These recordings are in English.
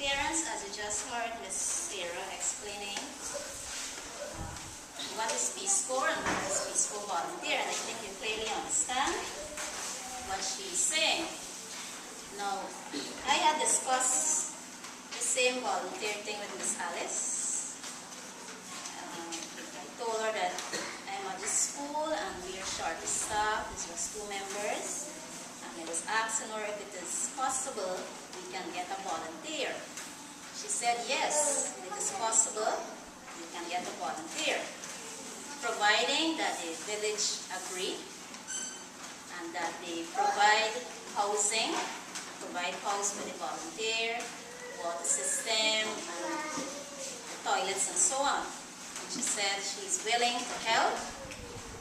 Parents, as you just heard Miss Sarah explaining what is Peace Corps and what is Peace Corps volunteer, and I think you clearly understand what she's saying. Now, I had discussed the same volunteer thing with Miss Alice. I told her that I'm at the school and we are short of staff, there's just 2 members, and I was asking her if it is possible we can get a volunteer. She said yes, it is possible we can get a volunteer, providing that the village agree and that they provide housing, provide house for the volunteer, water system, and toilets and so on. And she said she's willing to help.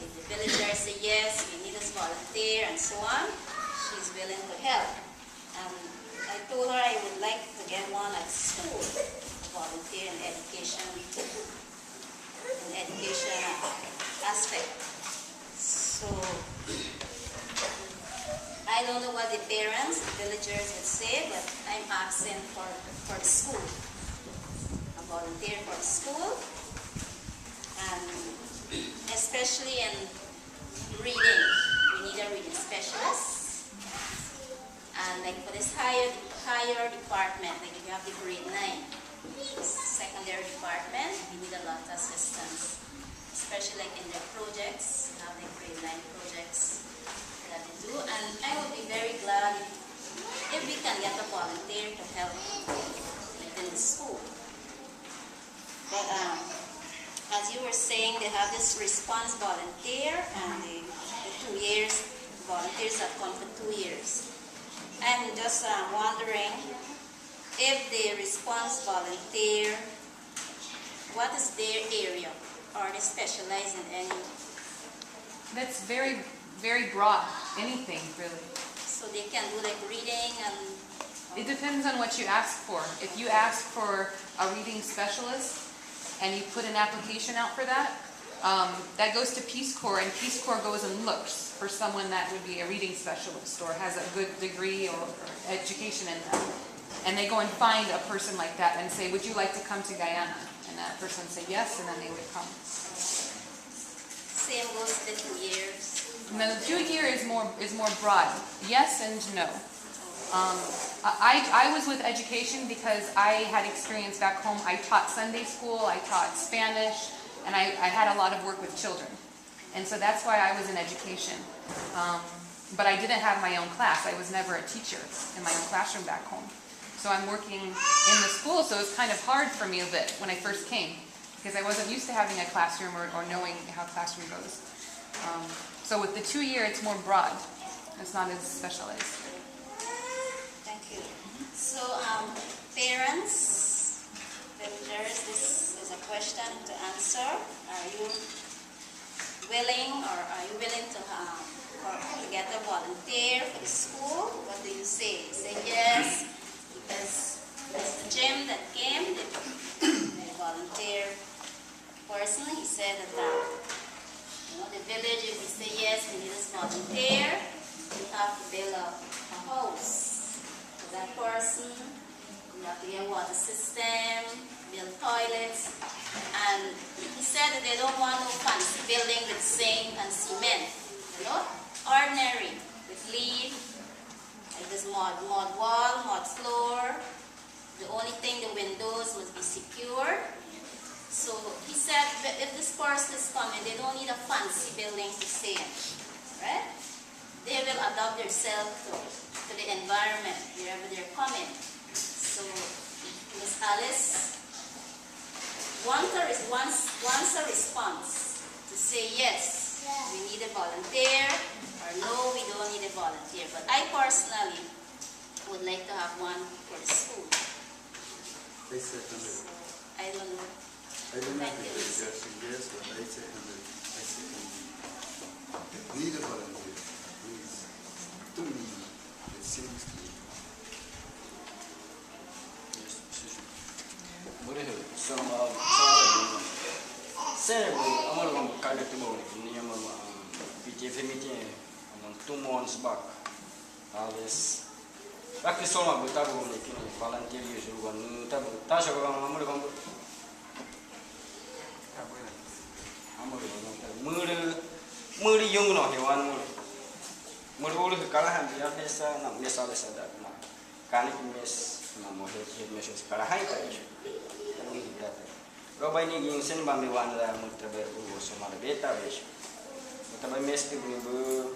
If the villagers say yes, we need this volunteer and so on, she's willing to help. And I told her I would like to get one at school, volunteer in education aspect. So I don't know what the parents, the villagers would say, but I'm asking for the school, a volunteer for the school, and especially in reading, we need a reading specialist. And like for this higher department, like if you have the grade 9, secondary department, we need a lot of assistance, especially like in their projects, you have the grade 9 projects that they do. And I would be very glad if we can get a volunteer to help within the school. But as you were saying, they have this response volunteer, and the 2 years, volunteers have come for 2 years. I'm just wondering if the response volunteer, what is their area? Are they specialized in any? That's very, very broad. Anything, really. So they can do like reading and... It depends on what you ask for. If you ask for a reading specialist and you put an application out for that, that goes to Peace Corps, and Peace Corps goes and looks for someone that would be a reading specialist or has a good degree or education in that. And they go and find a person like that and say, would you like to come to Guyana? And that person would say yes, and then they would come. Same goes to the 2 years. And then the 2 year is more broad. Yes and no. I was with education because I had experience back home. I taught Sunday school, I taught Spanish, and I had a lot of work with children. And so that's why I was in education. But I didn't have my own class. I was never a teacher in my own classroom back home. So I'm working in the school, so it was kind of hard for me a bit when I first came, because I wasn't used to having a classroom or knowing how classroom goes. So with the 2 year, it's more broad. It's not as specialized. Thank you. So parents, villagers, this is a question to answer. Are you willing, or are you willing to get a volunteer for the school? What do you say? You say yes, because Mr. Jim that came, the volunteer person, he said that the village, if we say yes, we need this volunteer, you have to build a house for that person. You have to get a water system, build toilets, and he said that they don't want no fancy building with zinc and cement, ordinary, with leaf, like this mud wall, mud floor. The only thing, the windows must be secure. So he said that if this person is coming, they don't need a fancy building to stay in, right? They will adapt themselves to the environment wherever they're coming. So Miss Alice wants a response to say yes, we need a volunteer, or no, we don't need a volunteer. But I personally would like to have one for the school. So, I don't know. I don't know if the suggestion yes, but I second it. Need a volunteer, please. To me, it seems to me. I'm conduct PTF meeting 2 months back. This Waktu soma betabu ni kini volunteer yusu kan tabu tasha ko amul ko amul muri yung no hewan muri ulu kala han dia besa na mesa besa da na kani mes na mo he mes kala hai ta isu tapi kita roba ini ging sen ba mi wan la mutra ber u soma le beta besu tapi mes ti bu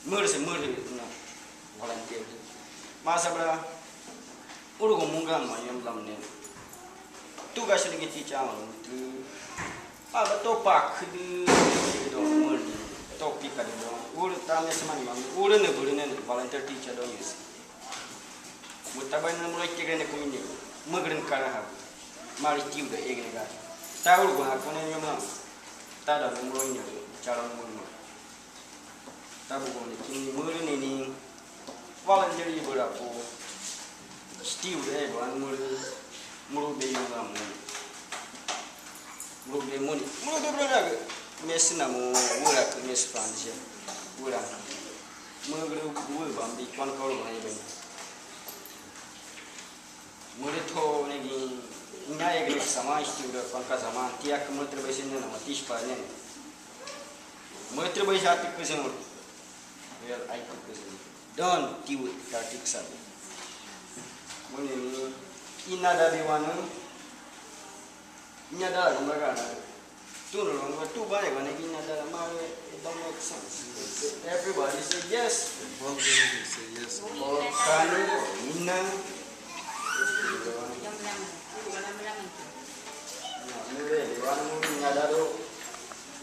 muri na volunteer masa bra urugo mungan ma yam lam ne tu ga sini ti chang tu aba to pak de do mur to pi ka de ur ta me saman ma ur ne bur ne volunteer teacher do yes mutabai na mulai ke ne ko ni magren kara ha mari tiu de ege ga ta ur go ha ko ne yam lam ta da mulai ni cara mur ta bu go ni kin mur ne ni volunteer ibu aku stiu deh bukan mulu be yang kamu mulu be berada mes namu mula ke mes Francia mula mulu bambi kan kau mana ibu mulu to negi nyai gini sama stiu deh kan sama tiak mulu terbaik ni nama tis panen mulu terbaik hati kesemur biar aku kesemur don tiwut katik sabi muni ina da biwana ina da ngara tu no ngwa tu ba ne bana ina da ma it don't make sense everybody say yes One thing say yes. or kanu ina Jam lam. na mure biwana mu ina da do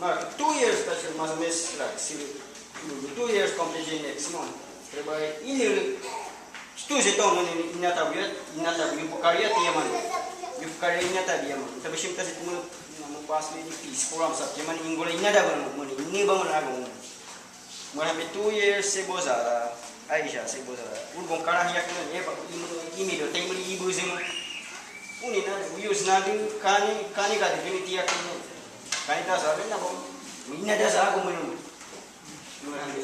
ma 2 years special mas mes like 2 years completion next month terbaik ini stu je tong ni nyata bukaria tiaman bukaria nyata dia man tapi sim tas itu mau pas ni peace program sab jaman inggola nyada ban mun ini bangun agung mun habe 2 years se bozara Aisha se bozara urgon karah yak ni ini do temri ibu sem uni na use na din kani ka de tiak ni kani ta sabe na bom nyada sa agung mun habe